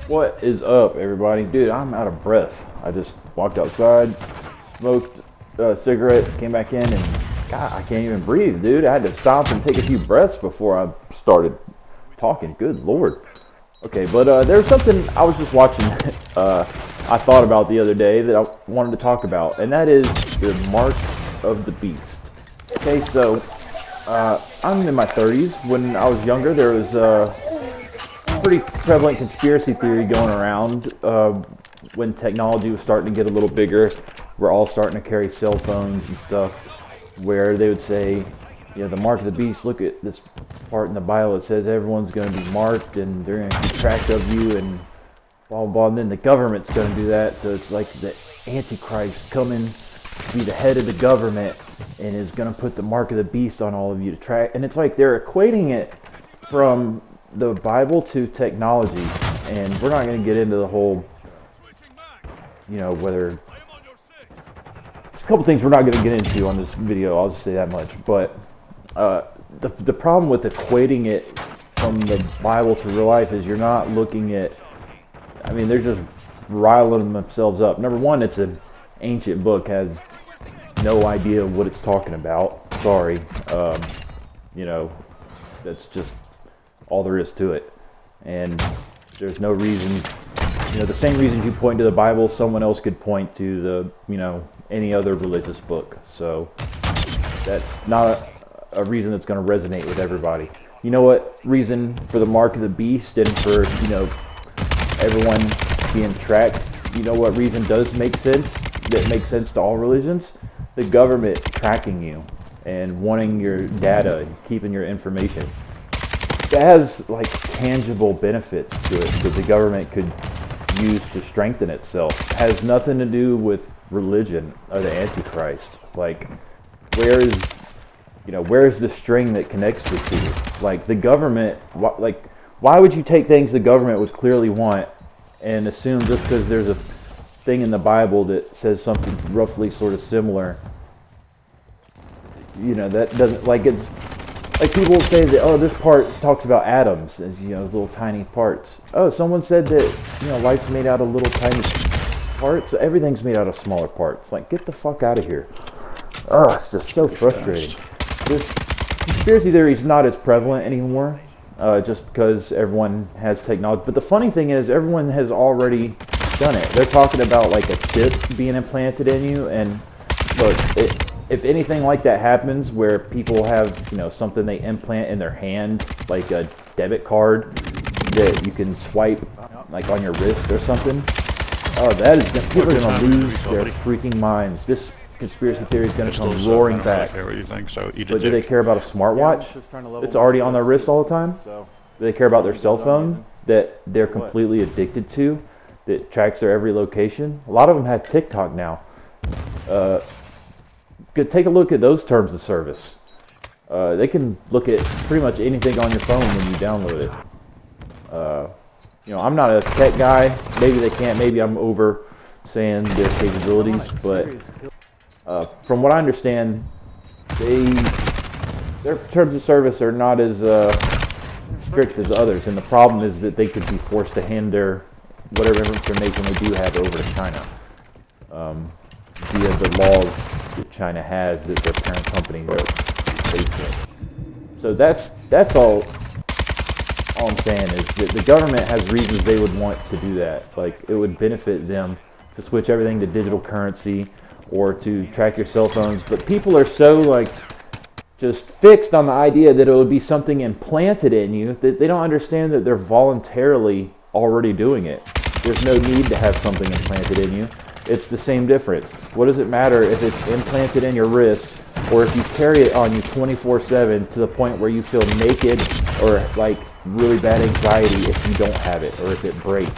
What is up, everybody? Dude, I'm out of breath. I just walked outside, smoked a cigarette, came back in, and God, I can't even breathe, dude. I had to stop and take a few breaths before I started talking. Good Lord. Okay, but there's something I was just watching I thought about the other day that I wanted to talk about, and that is the mark of the beast. Okay, so I'm in my 30s. When I was younger, there was pretty prevalent conspiracy theory going around when technology was starting to get a little bigger. We're all starting to carry cell phones and stuff, where they would say, you know, the mark of the beast, look at this part in the Bible, it says everyone's going to be marked and they're going to keep track of you and blah, blah, blah, and then the government's going to do that. So it's like the Antichrist coming to be the head of the government and is going to put the mark of the beast on all of you to track. And it's like they're equating it from the Bible to technology, and we're not going to get into the whole, you know, whether there's a couple things we're not going to get into on this video, I'll just say that much. But the problem with equating it from the Bible to real life is you're not looking at, I mean, they're just riling themselves up. Number one, it's an ancient book, has no idea what it's talking about. Sorry. You know, that's just all there is to it. And there's no reason, you know, the same reasons you point to the Bible, someone else could point to the, you know, any other religious book. So that's not a reason that's going to resonate with everybody. You know what reason for the mark of the beast and for, you know, everyone being tracked, you know what reason does make sense, that makes sense to all religions? The government tracking you and wanting your data and keeping your information. That has like tangible benefits to it that the government could use to strengthen itself. It has nothing to do with religion or the Antichrist. Like, where is the string that connects the two? Like, the government, like, why would you take things the government would clearly want and assume just because there's a thing in the Bible that says something roughly sort of similar, you know, that doesn't, like, it's like people say that, oh, this part talks about atoms as, you know, little tiny parts. Oh, someone said that, you know, life's made out of little tiny parts. Everything's made out of smaller parts. Like, get the fuck out of here. Oh, it's just so frustrating. This conspiracy theory is not as prevalent anymore, just because everyone has technology. But the funny thing is, everyone has already done it. They're talking about like a chip being implanted in you, and look, if anything like that happens, where people have, you know, something they implant in their hand, like a debit card that you can swipe, like on your wrist or something, oh, that is people are gonna lose their freaking minds. This conspiracy theory is going to come roaring back. But do they care about a smartwatch that's already on their wrist all the time? Do they care about their cell phone that they're completely addicted to, that tracks their every location? A lot of them have TikTok now. Take a look at those terms of service. They can look at pretty much anything on your phone when you download it. You know, I'm not a tech guy. Maybe they can't. Maybe I'm over saying their capabilities, but from what I understand, their terms of service are not as strict as others, and the problem is that they could be forced to hand their whatever information they do have over to China via the laws that China has that their parent company are facing. So that's all I'm saying is that the government has reasons they would want to do that. Like, it would benefit them to switch everything to digital currency or to track your cell phones, but people are so like just fixed on the idea that it would be something implanted in you that they don't understand that they're voluntarily already doing it. There's no need to have something implanted in you. It's the same difference. What does it matter if it's implanted in your wrist or if you carry it on you 24/7 to the point where you feel naked or like really bad anxiety if you don't have it or if it breaks?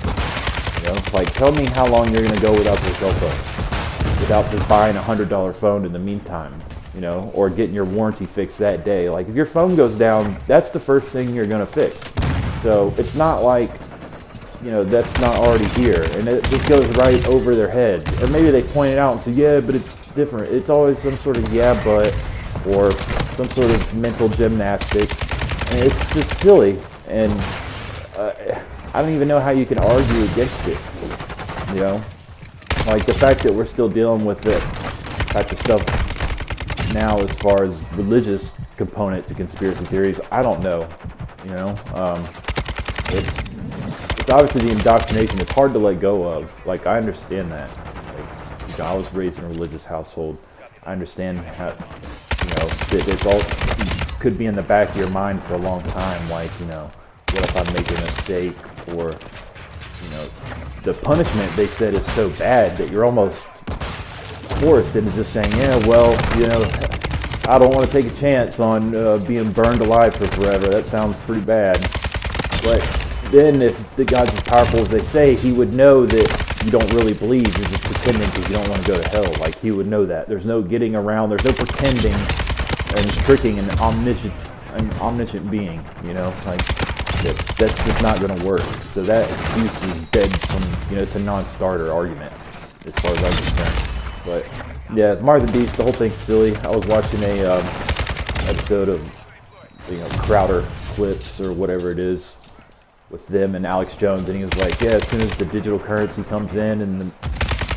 You know, like, tell me how long you're gonna go without your cell phone, without just buying a $100 phone in the meantime, you know, or getting your warranty fixed that day. Like, if your phone goes down, that's the first thing you're going to fix. So it's not like, you know, that's not already here, and it just goes right over their heads. Or maybe they point it out and say, yeah, but it's different. It's always some sort of yeah, but, or some sort of mental gymnastics, and it's just silly. And I don't even know how you can argue against it. You know, like the fact that we're still dealing with that type of stuff now, as far as religious component to conspiracy theories, I don't know. You know, it's obviously the indoctrination. It's hard to let go of. Like, I understand that. Like, you know, I was raised in a religious household. I understand how, you know, that it's all could be in the back of your mind for a long time. Like, you know, what if I make a mistake? Or, you know, the punishment they said is so bad that you're almost forced into just saying, yeah, well, you know, I don't want to take a chance on being burned alive for forever. That sounds pretty bad. But then if the God's as powerful as they say, he would know that you don't really believe. You're just pretending because you don't want to go to hell. Like, he would know that. There's no getting around. There's no pretending and tricking an omniscient being, you know? Like, that's just not going to work. So that excuse is dead from, you know, it's a non-starter argument as far as I'm concerned. But yeah, Mark the Beast, the whole thing's silly. I was watching a episode of, you know, Crowder Clips or whatever it is with them and Alex Jones, and he was like, yeah, as soon as the digital currency comes in and the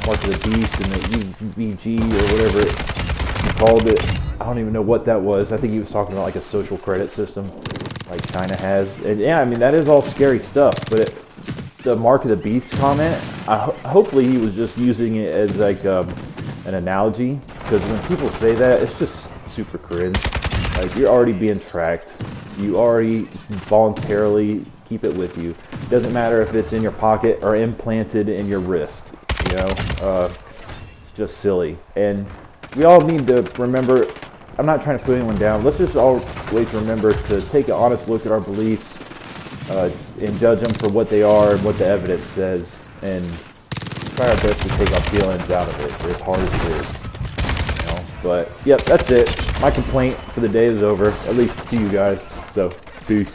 Mark of the Beast and the UVG or whatever he called it, I don't even know what that was. I think he was talking about like a social credit system like China has. And yeah, I mean, that is all scary stuff, but the Mark of the Beast comment, hopefully he was just using it as like an analogy, because when people say that, it's just super cringe. Like, you're already being tracked. You already voluntarily keep it with you. It doesn't matter if it's in your pocket or implanted in your wrist. You know, it's just silly. And we all need to remember, I'm not trying to put anyone down. Let's just always remember to take an honest look at our beliefs and judge them for what they are and what the evidence says, and try our best to take our feelings out of it, as hard as it is. You know? But yep, that's it. My complaint for the day is over, at least to you guys. So, peace.